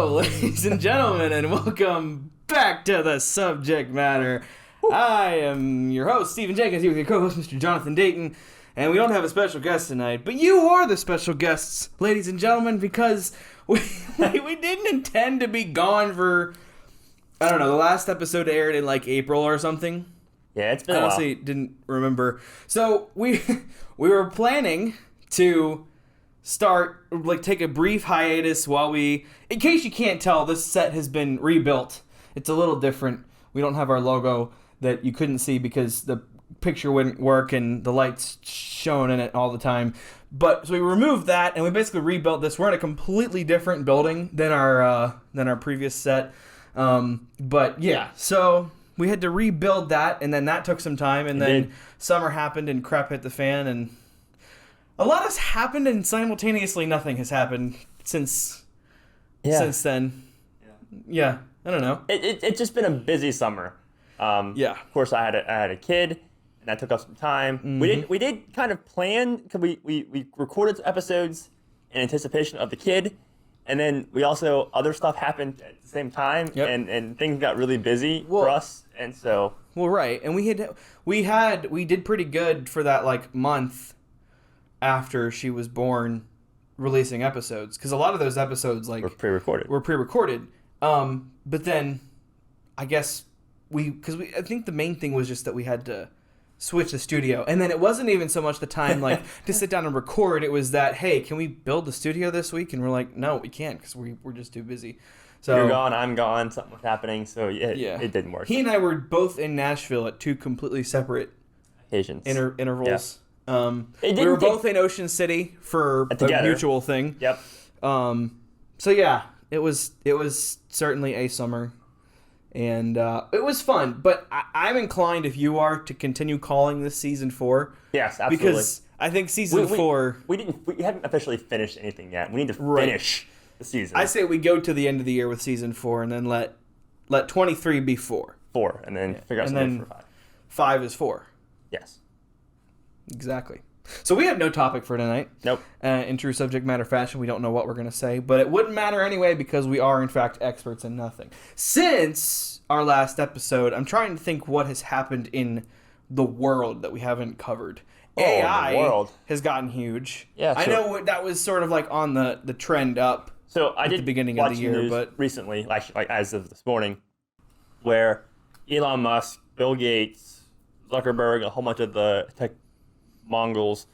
Hello, ladies and gentlemen, and welcome back to The Subject Matter. I am your host, Stephen Jenkins, here with your co-host, Mr. Jonathan Dayton, and we don't have a special guest tonight, but you are the special guests, ladies and gentlemen, because we didn't intend to be gone for, I don't know, the last episode aired in like April or something. Yeah, it's been a while. Honestly, didn't remember. So we were planning to take a brief hiatus while in case you can't tell, this set has been rebuilt. It's a little different. We don't have our logo that you couldn't see because the picture wouldn't work and the lights shone in it all the time. But so we removed that and we basically rebuilt this. We're in a completely different building than our previous set. But yeah, so we had to rebuild that, and then that took some time, and then summer happened and crap hit the fan, and a lot has happened, and simultaneously nothing has happened since then. Yeah, I don't know. It's just been a busy summer. Of course, I had a kid, and that took up some time. Mm-hmm. We did kind of plan, because we recorded episodes in anticipation of the kid, and then we also, other stuff happened at the same time, and things got really busy for us, and so. Well, right, and we did pretty good for that like month after she was born, releasing episodes, because a lot of those episodes were pre-recorded. But then I guess I think the main thing was just that we had to switch the studio, and then it wasn't even so much the time to sit down and record. It was that, hey, can we build the studio this week? And we're like, no, we can't, because we're just too busy. So you're gone, I'm gone, something was happening, so it didn't work. He and I were both in Nashville at two completely separate occasions, intervals. Yeah. We were both in Ocean City for a mutual thing. Yep. So yeah, it was certainly a summer, and it was fun. But I'm inclined, if you are, to continue calling this season 4. Yes, absolutely. Because I think season 4. We haven't officially finished anything yet. We need to finish the season. I say we go to the end of the year with season 4, and then let 23 be 4. 4, and then figure out something for 5. 5 is 4. Yes. Exactly. So we have no topic for tonight. Nope. In true subject matter fashion, we don't know what we're going to say, but it wouldn't matter anyway because we are, in fact, experts in nothing. Since our last episode, I'm trying to think what has happened in the world that we haven't covered. AI has gotten huge. Yeah, I know that was sort of like on the trend up. So I did the beginning of the year, but recently, like as of this morning, where Elon Musk, Bill Gates, Zuckerberg, a whole bunch of the tech moguls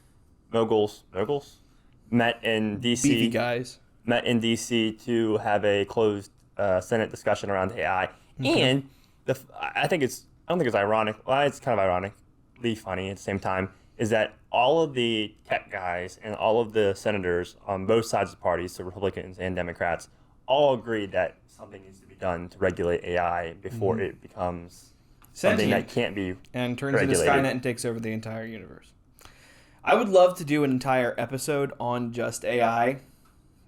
met in DC. Beefy guys met in DC to have a closed Senate discussion around AI. Mm-hmm. And I don't think it's ironic. Well, it's kind of ironically funny at the same time. Is that all of the tech guys and all of the senators on both sides of the party, so Republicans and Democrats, all agreed that something needs to be done to regulate AI before it becomes something that can't be and turns regulated. Into Skynet and takes over the entire universe. I would love to do an entire episode on just AI.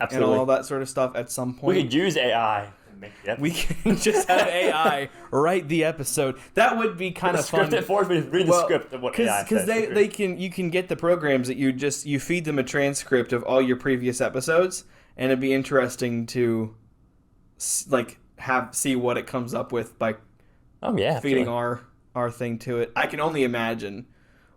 Absolutely. And all that sort of stuff at some point. We could use AI to make the episode. We can just have AI write the episode. That would be kind of fun. Script it for us, we read the script of what AI says. Because you can get the programs that you feed them a transcript of all your previous episodes, and it'd be interesting to see what it comes up with by feeding our thing to it. I can only imagine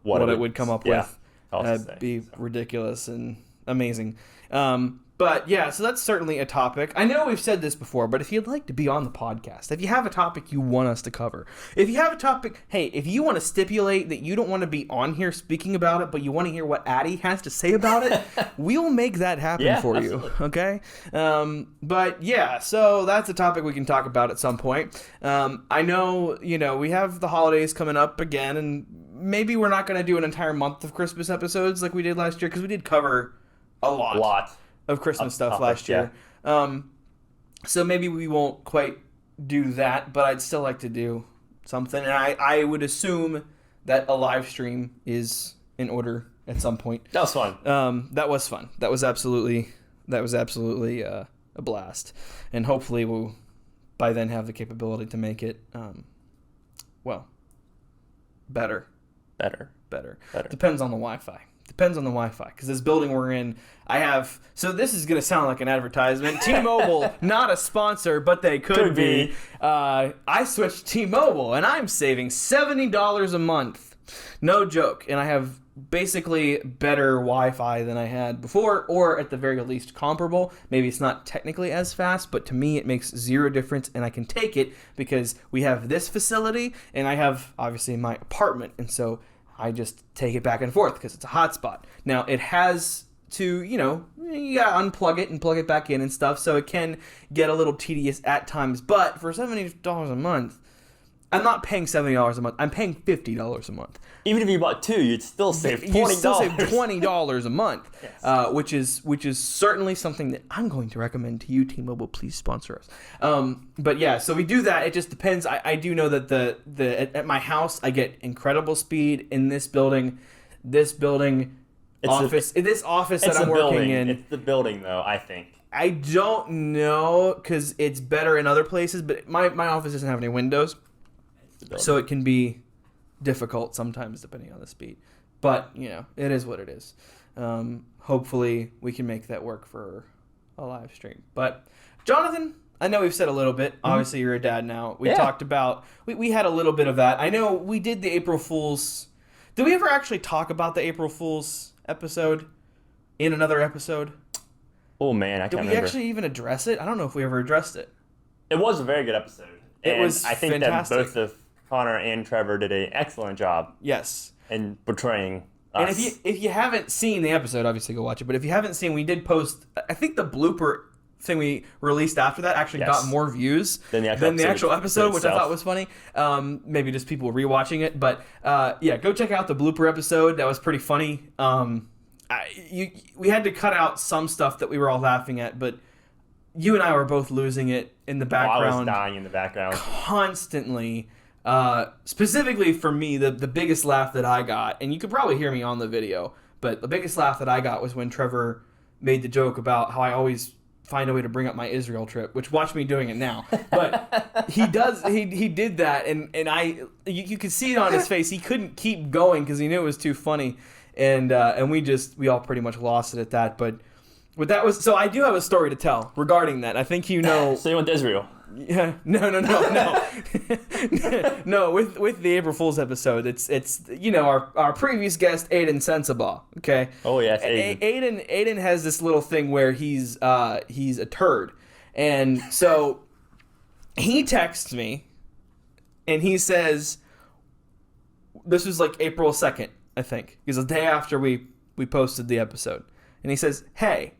what it would come up with. That'd be ridiculous and amazing. But yeah, so that's certainly a topic. I know we've said this before, but if you'd like to be on the podcast, if you have a topic you want us to cover, if you have a topic, hey, if you want to stipulate that you don't want to be on here speaking about it, but you want to hear what Addie has to say about it, we'll make that happen for you. Okay? But yeah, so that's a topic we can talk about at some point. I know, we have the holidays coming up again, and maybe we're not going to do an entire month of Christmas episodes like we did last year, because we did cover a lot of Christmas stuff last year. So maybe we won't quite do that, but I'd still like to do something. And I would assume that a live stream is in order at some point. That was fun. That was fun. That was absolutely a blast. And hopefully we'll by then have the capability to make it, better. Depends on the Wi-Fi. Depends on the Wi-Fi, because this building we're in, I have... So this is going to sound like an advertisement. T-Mobile, not a sponsor, but they could be. I switched to T-Mobile, and I'm saving $70 a month. No joke. And I have basically better Wi-Fi than I had before, or at the very least comparable. Maybe it's not technically as fast, but to me it makes zero difference, and I can take it because we have this facility, and I have, obviously, my apartment, and so I just take it back and forth because it's a hotspot. Now, it has to, you gotta unplug it and plug it back in and stuff, so it can get a little tedious at times, but for $70 a month, I'm not paying $70 a month. I'm paying $50 a month. Even if you bought two, you'd still save $20. You'd still save $20 a month, yes. Which is certainly something that I'm going to recommend to you. T-Mobile, please sponsor us. But yeah, so we do that. It just depends. I do know that at my house I get incredible speed. In this building, office that I'm working in. It's the building, though, I think. I don't know, because it's better in other places, but my office doesn't have any windows. So it can be difficult sometimes depending on the speed. But, it is what it is. Hopefully we can make that work for a live stream. But, Jonathan, I know we've said a little bit. Obviously, you're a dad now. We talked about... We had a little bit of that. I know we did the April Fool's... Did we ever actually talk about the April Fool's episode in another episode? Oh, man, I can't remember. Did we actually even address it? I don't know if we ever addressed it. It was a very good episode. It was I think fantastic. That both of Connor and Trevor did an excellent job. Yes. In portraying us. And if you haven't seen the episode, obviously go watch it. But if you haven't seen, we did post, I think the blooper thing we released after that actually got more views than the actual episode, which I thought was funny. Maybe just people rewatching it. But go check out the blooper episode. That was pretty funny. We had to cut out some stuff that we were all laughing at, but you and I were both losing it in the background. I was dying in the background. Constantly. Specifically for me, the biggest laugh that I got, and you could probably hear me on the video, but the biggest laugh that I got was when Trevor made the joke about how I always find a way to bring up my Israel trip, which watch me doing it now. But he did that, and you could see it on his face. He couldn't keep going because he knew it was too funny, and we all pretty much lost it at that. But so I do have a story to tell regarding that. I think So you went to Israel. Yeah, no. No, with the April Fool's episode, it's our previous guest, Aiden Sensabaugh, okay? Oh, yes, Aiden. Aiden has this little thing where he's a turd. And so he texts me, and he says, this was like April 2nd, I think, because the day after we posted the episode. And he says, hey,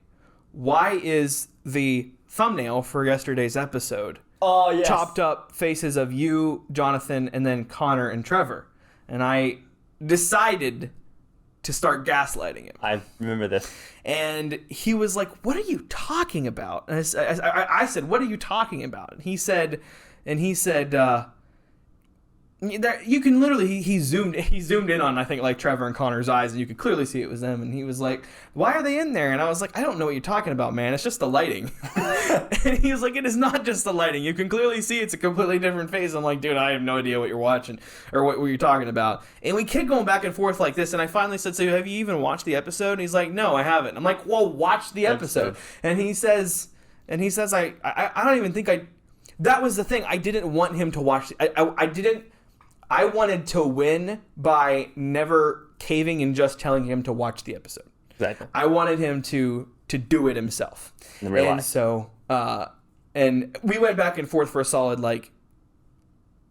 why is the thumbnail for yesterday's episode chopped up faces of you, Jonathan, and then Connor and Trevor? And I decided to start gaslighting him. I remember this. And he was like, what are you talking about? And I said, what are you talking about? And he said, you can literally, he zoomed in on, I think, like Trevor and Connor's eyes, and you could clearly see it was them. And he was like, why are they in there? And I was like, I don't know what you're talking about, man. It's just the lighting. And he was like, it is not just the lighting. You can clearly see it's a completely different face. I'm like, dude, I have no idea what you're watching or what you're talking about. And we kept going back and forth like this. And I finally said, so have you even watched the episode? And he's like, no, I haven't. I'm like, well, watch the episode. And he says, I don't even think that was the thing. I didn't want him to watch. I wanted to win by never caving and just telling him to watch the episode. Exactly. I wanted him to do it himself. In real life. And so, and we went back and forth for a solid,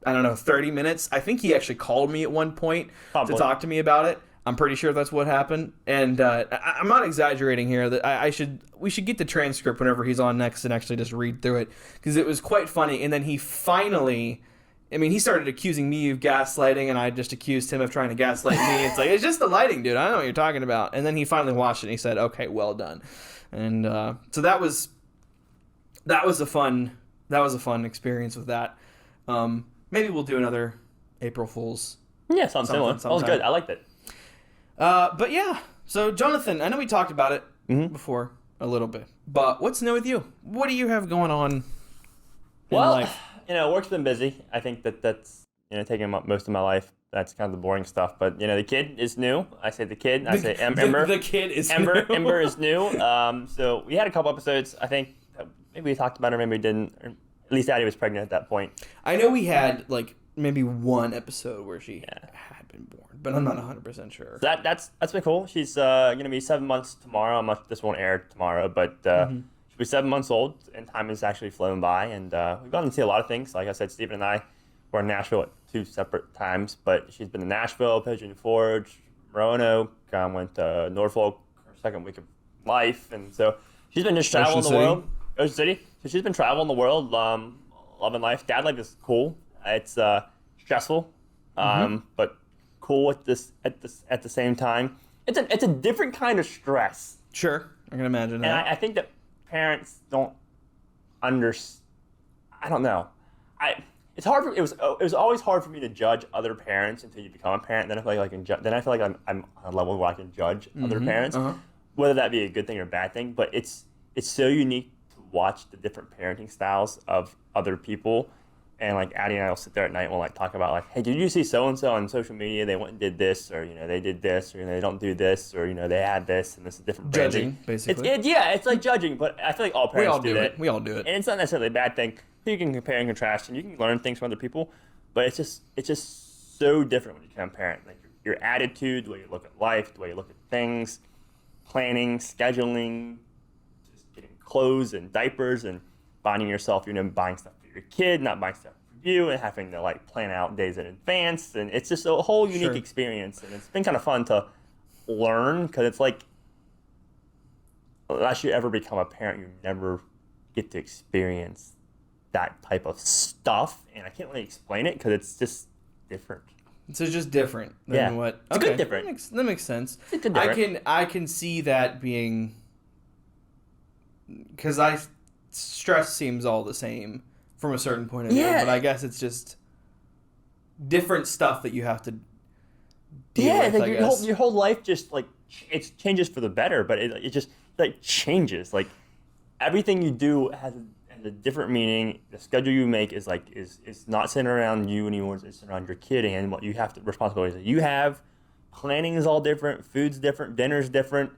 30 minutes. I think he actually called me at one point to talk to me about it. I'm pretty sure that's what happened. And I'm not exaggerating here. That we should get the transcript whenever he's on next and actually just read through it, because it was quite funny. And then he finally... he started accusing me of gaslighting, and I just accused him of trying to gaslight me. It's like, it's just the lighting, dude. I don't know what you're talking about. And then he finally watched it, and he said, okay, well done. And so that was a fun experience with that. Maybe we'll do another April Fool's. Yeah, something similar. That was good. I liked it. But yeah, so Jonathan, I know we talked about it before a little bit, but what's new with you? What do you have going on in life? Work's been busy. I think that's taking up most of my life. That's kind of the boring stuff. But the kid is new. I say the kid. I say Ember. The kid is Ember. new. Ember is new. So we had a couple episodes. I think maybe we talked about her, maybe we didn't. Or at least Addie was pregnant at that point. I know we had maybe one episode where she had been born, but I'm not 100% sure. So that's been cool. She's gonna be 7 months tomorrow. This won't air tomorrow, but she'll be 7 months old, and time has actually flown by. And we've gotten to see a lot of things. Like I said, Stephen and I were in Nashville at 2 separate times, but she's been to Nashville, Pigeon Forge, Roanoke, went to Norfolk her second week of life, and so she's been just traveling the world. Ocean City. So she's been traveling the world, loving life. Dad life is cool. It's stressful, but cool at the same time. It's a different kind of stress. Sure, I can imagine that. And I think that parents don't understand. I don't know. It's hard for it was always hard for me to judge other parents until you become a parent. Then I feel like I'm on a level where I can judge other parents, whether that be a good thing or a bad thing. But it's so unique to watch the different parenting styles of other people. And Addie and I will sit there at night and we'll talk about hey, did you see so and so on social media? They went and did this, or they did this, or they don't do this, or they had this, and this is different branding. Judging, basically. It's like judging, but I feel like all parents do that. We all do it, and it's not necessarily a bad thing. You can compare and contrast, and you can learn things from other people, but it's just so different when you become a parent. Your attitude, the way you look at life, the way you look at things, planning, scheduling, just getting clothes and diapers, and finding yourself, buying stuff for your kid, not buying stuff for you, and having to plan out days in advance, and it's just a whole unique experience, and it's been kind of fun to learn, because it's unless you ever become a parent, you never get to experience that type of stuff, and I can't really explain it because it's just different. So it's just different than what. It's good different. That makes sense. It's good different. I can see that being, because stress seems all the same from a certain point of view, but I guess it's just different stuff that you have to deal with. Your whole life just it changes for the better, but it just changes. Everything you do has a different meaning. The schedule you make is not centered around you anymore. It's centered around your kid and what you have to, responsibilities that you have. Planning is all different. Food's different. Dinner's different.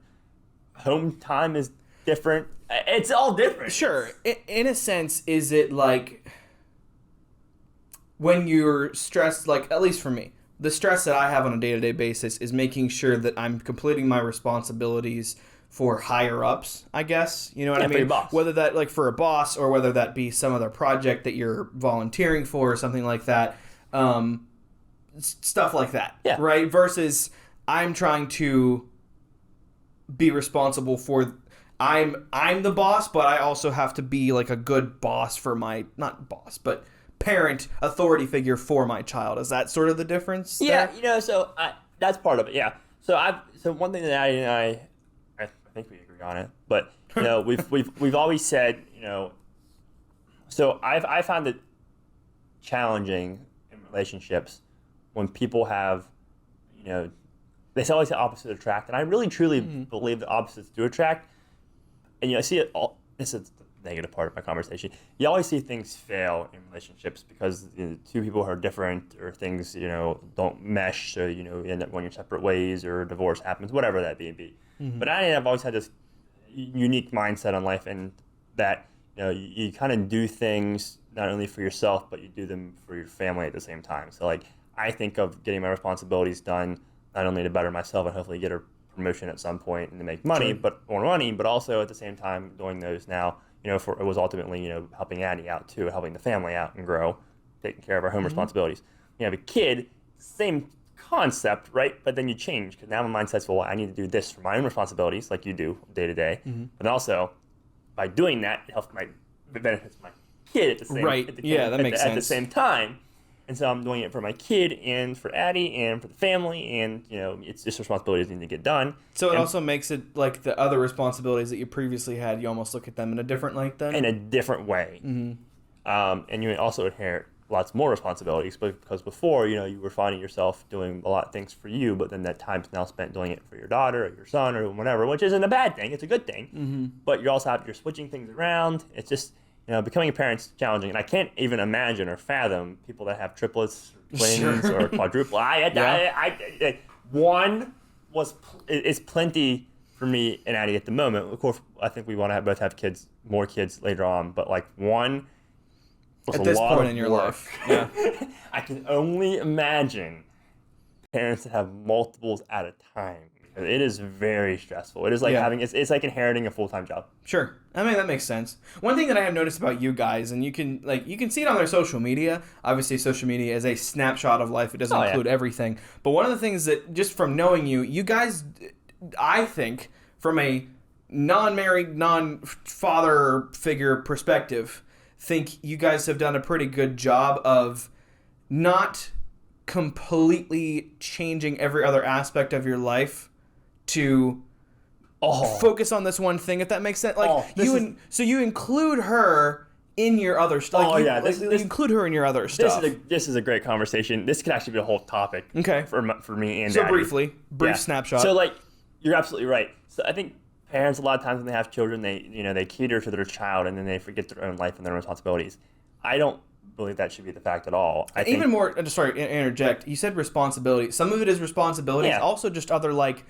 Home time is different. It's all different. Sure. In a sense, is it when you're stressed, at least for me, the stress that I have on a day-to-day basis is making sure that I'm completing my responsibilities for higher ups, I guess. You know what I mean? For your boss. Whether that for a boss, or whether that be some other project that you're volunteering for or something like that. Stuff like that. Yeah. Right? Versus I'm trying to be responsible for I'm the boss, but I also have to be a good boss for my, not boss, but parent, authority figure for my child. Is that sort of the difference there? Yeah, so that's part of it. Yeah. So one thing that Addie and I think we agree on it, but we've always said, so I found it challenging in relationships when people have, they say always the opposite attract, and I really truly believe the opposites do attract. And I see it all. This is the negative part of my conversation. You always see things fail in relationships because two people are different, or things don't mesh, so you end up going your separate ways, or divorce happens, whatever that may be. But I've always had this unique mindset on life, and that you kind of do things not only for yourself, but you do them for your family at the same time. So I think of getting my responsibilities done not only to better myself and hopefully get a promotion at some point and to make money, but more money, but also at the same time doing those now. For it was ultimately helping Addie out too, helping the family out and grow, taking care of our home responsibilities. You have a kid, same concept, right? But then you change, because now my mindset's, well, I need to do this for my own responsibilities, like you do day to day. But also, by doing that, it benefits my kid at the same sense. At the same time. And so I'm doing it for my kid and for Addie and for the family, and it's just responsibilities that need to get done. So it also makes it the other responsibilities that you previously had, you almost look at them in a different light then? In a different way. And you also inherit lots more responsibilities, because before, you were finding yourself doing a lot of things for you, but then that time's now spent doing it for your daughter or your son or whatever, which isn't a bad thing. It's a good thing. But you're switching things around. It's just, becoming a parent's challenging. And I can't even imagine or fathom people that have triplets, or twins or quadruple. One is plenty for me and Addie at the moment. Of course, I think we want to both have kids, more kids later on. But like one was at this point in your work. life, yeah. I can only imagine parents that have multiples at a time. It is very stressful. It is like it's like inheriting a full-time job. Sure. I mean, that makes sense. One thing that I have noticed about you guys, and you can see it on their social media. Obviously, social media is a snapshot of life. It doesn't include everything. But one of the things that, just from knowing you guys, I think, from a non-married, non-father figure perspective, think you guys have done a pretty good job of not completely changing every other aspect of your life to focus on this one thing, if that makes sense. Like so you include her in your other stuff. You include her in your other stuff. This is a great conversation. This could actually be a whole topic. Okay. For me and so Daddy. brief snapshot. So like you're absolutely right. So I think parents a lot of times when they have children, they cater to their child and then they forget their own life and their own responsibilities. I don't believe that should be the fact at all. Even more. Sorry, interject. You said responsibility. Some of it is responsibility. It's also just other like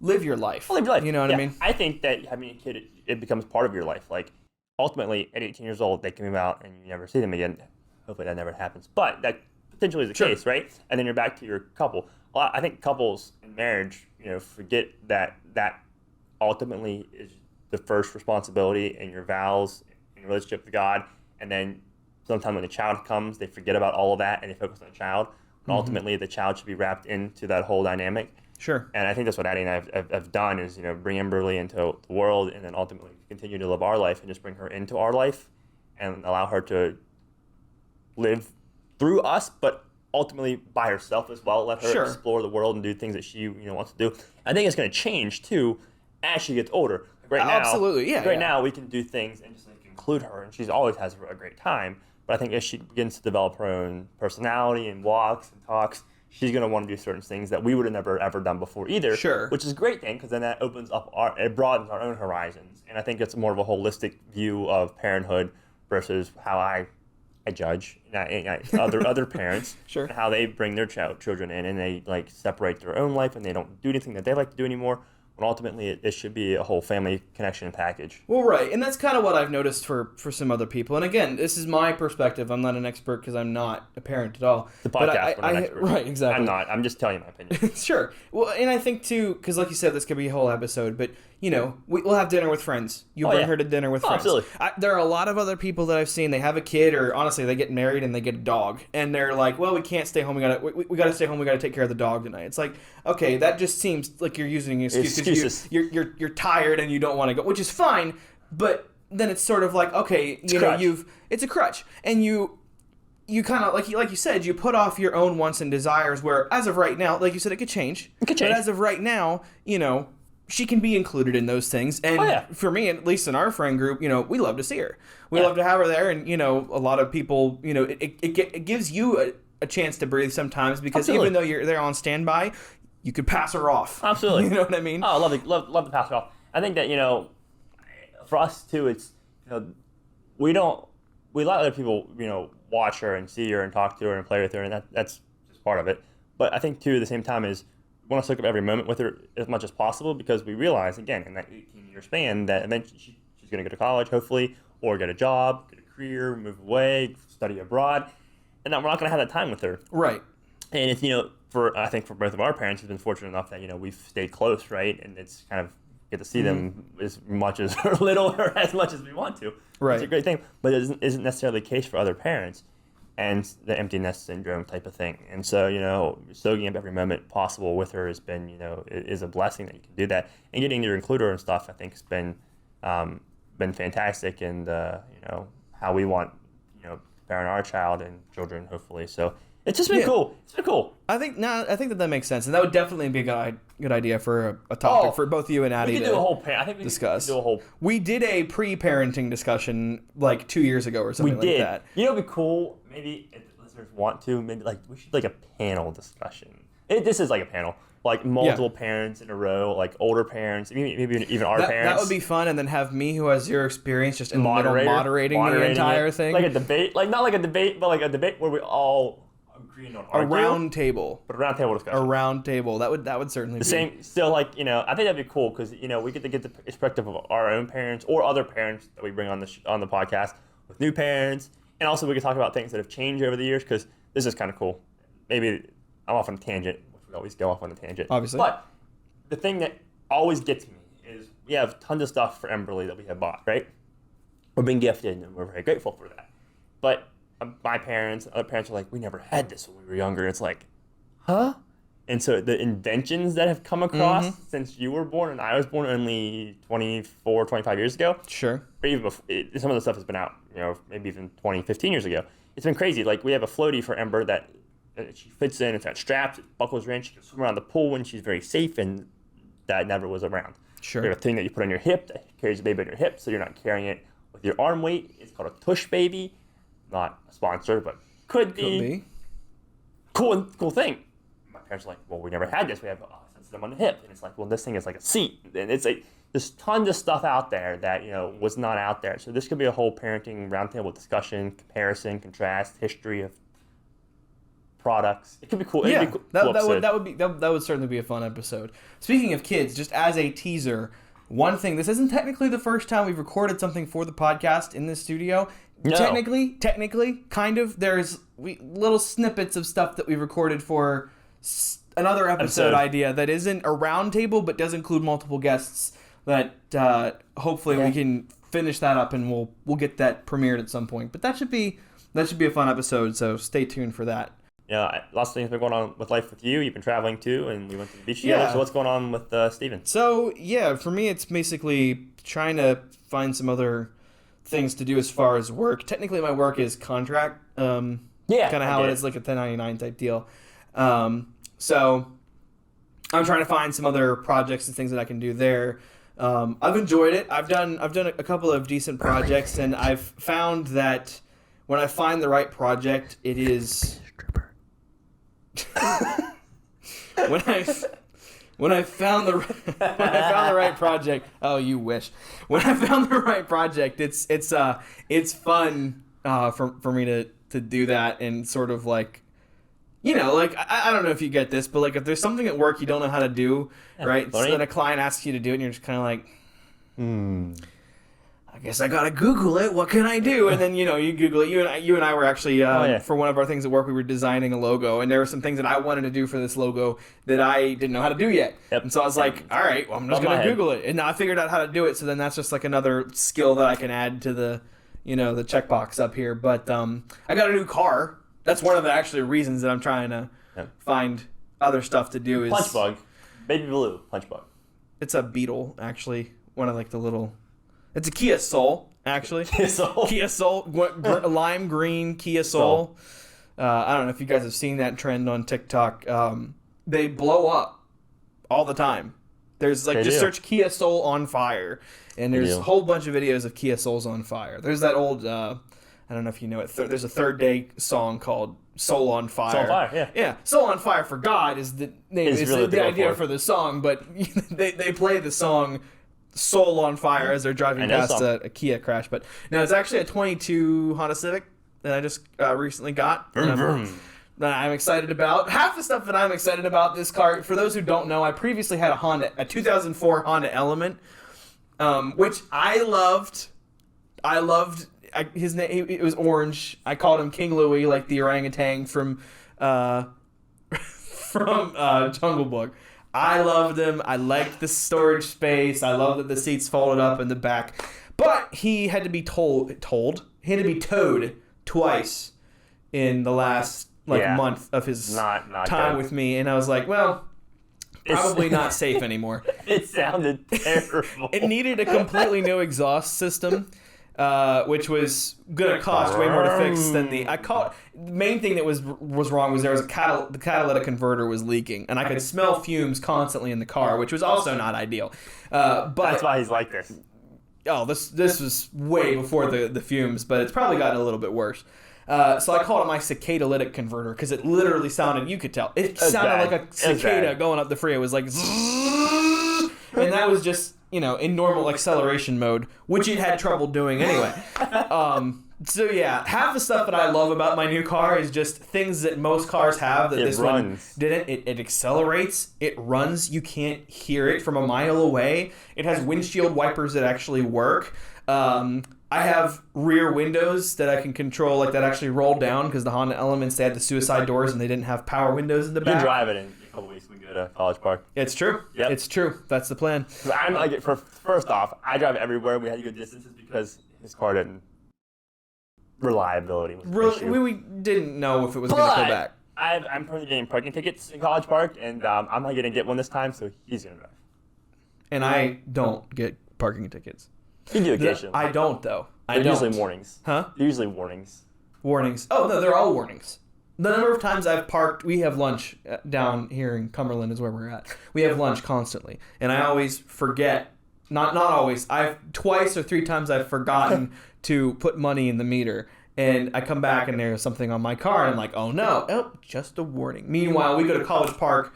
live your life. Live your life. You know what I mean? I think that having a kid, it becomes part of your life. Like ultimately, at 18 years old, they can move out and you never see them again. Hopefully, that never happens. But that potentially is the case, right? And then you're back to your couple. I think couples in marriage, forget that ultimately is the first responsibility in your vows in your relationship with God, and then sometimes when the child comes, they forget about all of that and they focus on the child. And ultimately, the child should be wrapped into that whole dynamic. Sure. And I think that's what Addie and I have done is, bring Emberly into the world and then ultimately continue to live our life and just bring her into our life and allow her to live through us, but ultimately by herself as well. Let her explore the world and do things that she wants to do. I think it's going to change too as she gets older. Right now, absolutely, yeah. Right now, we can do things and just include her, and she's always has a great time. But I think as she begins to develop her own personality and walks and talks, she's going to want to do certain things that we would have never ever done before either. Sure. Which is a great thing because then that opens up it broadens our own horizons, and I think it's more of a holistic view of parenthood versus how I judge other parents sure. and how they bring their children in and they like separate their own life and they don't do anything that they like to do anymore. When ultimately it should be a whole family connection package. Well, right, and that's kind of what I've noticed for some other people. And again, this is my perspective. I'm not an expert because I'm not a parent at all. The podcast, we're not experts. Right, exactly. I'm not. I'm just telling you my opinion. Sure. Well, and I think too, because like you said, this could be a whole episode. But we'll have dinner with friends. You bring her to dinner with friends. Absolutely. There are a lot of other people that I've seen. They have a kid, or honestly, they get married and they get a dog, and they're like, "Well, we can't stay home. We gotta stay home. We gotta take care of the dog tonight." It's like, okay, that just seems like you're using excuses. You're tired and you don't want to go, which is fine. But then it's sort of like, okay, it's a crutch, and you kind of like you said, you put off your own wants and desires. Where as of right now, like you said, it could change. But as of right now, she can be included in those things. And for me, at least in our friend group, we love to see her. We love to have her there. And, a lot of people, it gives you a chance to breathe sometimes because even though you're there on standby, you could pass her off. Absolutely. You know what I mean? Oh, I love to pass her off. I think that, for us too, it's, we let other people, watch her and see her and talk to her and play with her. And that's just part of it. But I think too, at the same time is, we want to soak up every moment with her as much as possible because we realize, again, in that 18-year span that eventually she's going to go to college, hopefully, or get a job, get a career, move away, study abroad, and that we're not going to have that time with her. Right. And it's, I think for both of our parents, we've been fortunate enough that, we've stayed close, right? And it's kind of get to see them as much as or little or as much as we want to. Right. It's a great thing, but it isn't necessarily the case for other parents. And the empty nest syndrome type of thing. And so, soaking up every moment possible with her has been, is a blessing that you can do that. And getting to include her and stuff, I think, has been fantastic. And, how we want, parent our child and children, hopefully. So it's just been cool. It's been cool. I think that makes sense. And that would definitely be a good idea for a topic for both you and Addie to do a whole discuss. We did a pre-parenting discussion like 2 years ago or something like that. It'd be cool. Maybe if listeners want to, maybe we should a panel discussion. This is like a panel, like multiple parents in a row, like older parents, maybe even our parents. That would be fun, and then have me who has zero experience just moderating the entire thing. Like a debate, not like a debate, but like a debate where we all agree and don't argue. A round table. But a round table discussion. A round table. That would certainly be. The same, still like, I think that'd be cool because, we get to get the perspective of our own parents or other parents that we bring on the podcast with new parents. And also we can talk about things that have changed over the years because this is kind of cool. Maybe I'm off on a tangent, which we always go off on a tangent. Obviously. But the thing that always gets me is we have tons of stuff for Emberly that we have bought, right? We're being gifted and we're very grateful for that. But my parents, other parents are like, we never had this when we were younger. It's like, huh? And so the inventions that have come across since you were born and I was born only 24, 25 years ago. Sure. Or even before, some of the stuff has been out, maybe even 20, 15 years ago. It's been crazy. Like we have a floaty for Ember that she fits in, it's got straps, it buckles her in, she can swim around the pool when she's very safe, and that never was around. Sure. You have a thing that you put on your hip that carries the baby on your hip so you're not carrying it with your arm weight. It's called a tush baby. Not a sponsor, but could be. Cool thing. My parents are like, well, we never had this. We have a system on the hip. And it's like, well, this thing is like a seat. And it's like, there's tons of stuff out there that, was not out there. So this could be a whole parenting roundtable discussion, comparison, contrast, history of products. It could be cool. Yeah, It'd be cool. that would certainly be a fun episode. Speaking of kids, just as a teaser, one thing, this isn't technically the first time we've recorded something for the podcast in this studio. No. Technically, kind of. There's little snippets of stuff that we recorded for another episode idea that isn't a round table, but does include multiple guests. That hopefully we can finish that up and we'll get that premiered at some point. But that should be a fun episode. So stay tuned for that. Lots of things have been going on with life with you. You've been traveling too, and we went to the beach together. So what's going on with Steven? So for me, it's basically trying to find some other things to do as far as work. Technically, my work is contract. Kind of how it is, like a 1099 type deal. So I'm trying to find some other projects and things that I can do there. I've enjoyed it. I've done a couple of decent projects, and I've found that when I find the right project, it is when I found the right project. Oh, you wish. When I found the right project, it's fun for me to do that, and sort of like, I don't know if you get this, but like if there's something at work you don't know how to do, right? So then a client asks you to do it, and you're just kind of like, I guess I gotta Google it. What can I do? And then you Google it. You and I were actually for one of our things at work, we were designing a logo, and there were some things that I wanted to do for this logo that I didn't know how to do yet. Yep. And so I was like, all right, well, I'm just gonna Google it, and now I figured out how to do it. So then that's just like another skill that I can add to the the checkbox up here. But I got a new car. That's one of the actually reasons that I'm trying to find other stuff to do. Is Punchbug, baby blue Punchbug. It's a Beetle, actually. One of like the little. It's a Kia Soul, actually. Kia Soul, lime green Kia Soul. I don't know if you guys have seen that trend on TikTok. They blow up all the time. There's search Kia Soul on fire, and there's a whole bunch of videos of Kia Souls on fire. There's that old, I don't know if you know it. There's a Third Day song called Soul on Fire. Soul on Fire, yeah. Soul on Fire for God is the name. Is really the idea for the song, but they play the song Soul on Fire as they're driving past a Kia crash. But no, it's actually a 22 Honda Civic that I just recently got. That I'm excited about. Half the stuff that I'm excited about this car, for those who don't know, I previously had a 2004 Honda Element, which I loved. His name, it was orange. I called him King Louie, like the orangutan from Jungle Book. I loved him. I liked the storage space. I love that the seats folded up in the back. But he had to be towed. He had to be towed twice in the last month of his time with me. And I was like, well, probably not safe anymore. It sounded terrible. It needed a completely new exhaust system. Which was gonna cost way more to fix than the main thing that was wrong was there was the catalytic converter was leaking, and I could smell fumes constantly in the car, which was also not ideal. But that's why he's like this. Oh, this was way before the fumes, but it's probably gotten a little bit worse. So I called it my cicada-lytic converter because it literally sounded, you could tell, it sounded like a cicada going up the freeway. It was like, and that was just, in normal acceleration mode, which it had trouble doing anyway. So yeah, half the stuff that I love about my new car is just things that most cars have that this one didn't. It accelerates, it runs, you can't hear it from a mile away. It has windshield wipers that actually work. I have rear windows that I can control, like that actually roll down because the Honda Elements, they had the suicide doors and they didn't have power windows in the back. You drive it in a couple weeks. We go to College Park. It's true. Yep. It's true. That's the plan. I'm like, first off, I drive everywhere. We had to go distances because his car didn't. Reliability was an issue. We didn't know if it was going to go back. I'm currently getting parking tickets in College Park, and I'm not going to get one this time, so he's going to drive. And I don't get parking tickets. You do occasionally. I don't, though. They're usually warnings. Huh? They're usually warnings. Warnings. Oh, no, they're all warnings. The number of times I've parked, we have lunch down here in Cumberland is where we're at. We have lunch constantly, and I always forget. Not always. Twice or 3 times I've forgotten to put money in the meter. And I come back and there's something on my car and I'm like, oh no. Oh, just a warning. Meanwhile, we go to College Park,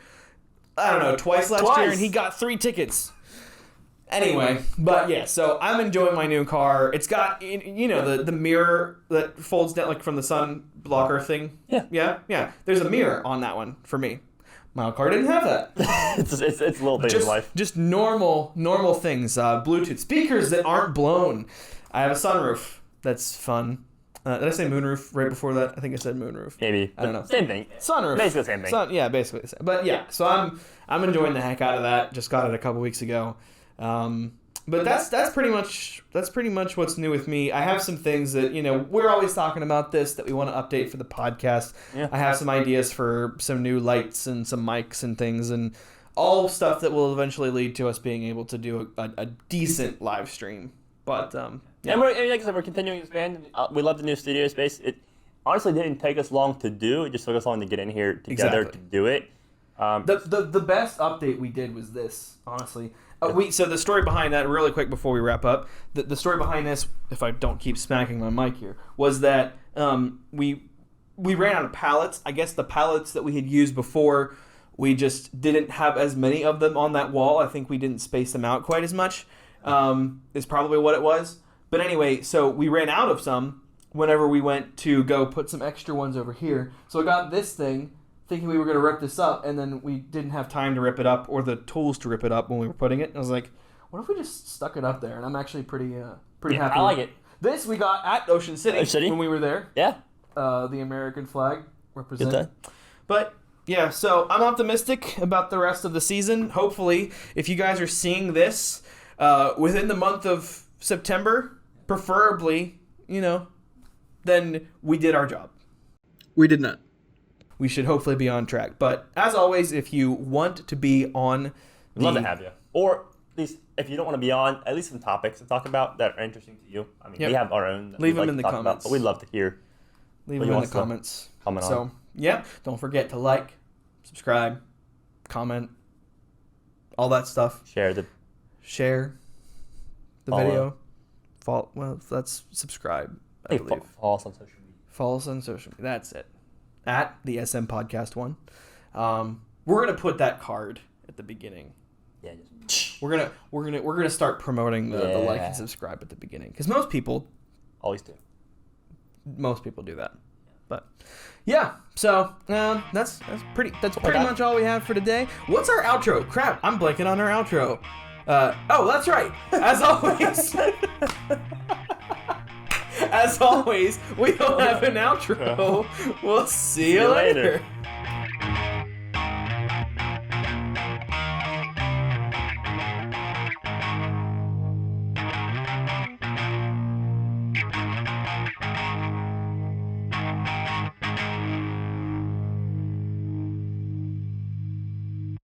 I don't know, twice last year and he got 3 tickets. Anyway, but yeah, so I'm enjoying my new car. It's got, the mirror that folds down like from the sun blocker thing. Yeah. There's a mirror on that one for me. My old car didn't have that. it's little things in life. Just normal things. Bluetooth speakers that aren't blown. I have a sunroof. That's fun. Did I say moonroof right before that? I think I said moonroof. Maybe. I don't know. Same thing. Sunroof. Basically the same thing. Yeah, basically the same. But yeah, so I'm enjoying the heck out of that. Just got it a couple weeks ago. But that's pretty much what's new with me. I have some things that, we're always talking about this that we want to update for the podcast. Yeah. I have some ideas for some new lights and some mics and things and all stuff that will eventually lead to us being able to do a decent live stream. But yeah. And like I said, we're continuing to expand. We love the new studio space. It honestly didn't take us long to do. It just took us long to get in here together to do it. The best update we did was this, honestly. So the story behind that, really quick before we wrap up, the story behind this, if I don't keep smacking my mic here, was that we ran out of pallets. I guess the pallets that we had used before, we just didn't have as many of them on that wall. I think we didn't space them out quite as much, is probably what it was. But anyway, so we ran out of some whenever we went to go put some extra ones over here. So I got this thing, thinking we were going to rip this up, and then we didn't have time to rip it up or the tools to rip it up when we were putting it. And I was like, what if we just stuck it up there? And I'm actually pretty happy. I like it. This we got at Ocean City when we were there. Yeah. The American flag represent. But yeah, so I'm optimistic about the rest of the season. Hopefully, if you guys are seeing this within the month of September, preferably, then we did our job. We did not. We should hopefully be on track. But as always, if you want to be on, we'd love to have you. Or at least if you don't want to be on, at least some topics to talk about that are interesting to you. I mean, we have our own. Leave them in the comments. But we'd love to hear. Leave them in the comments. Comment on. So yeah, don't forget to like, subscribe, comment, all that stuff. Share the video. That's subscribe. I believe. Follow us on social media. Follow us on social media. That's it. At the SM Podcast 1. We're gonna put that card at the beginning. Yeah. We're gonna start promoting the like and subscribe at the beginning because most people always do. Most people do that. But yeah, so that's pretty much all we have for today. What's our outro? Crap, I'm blanking on our outro. That's right. As always. As always, we don't have an outro. We'll see you later.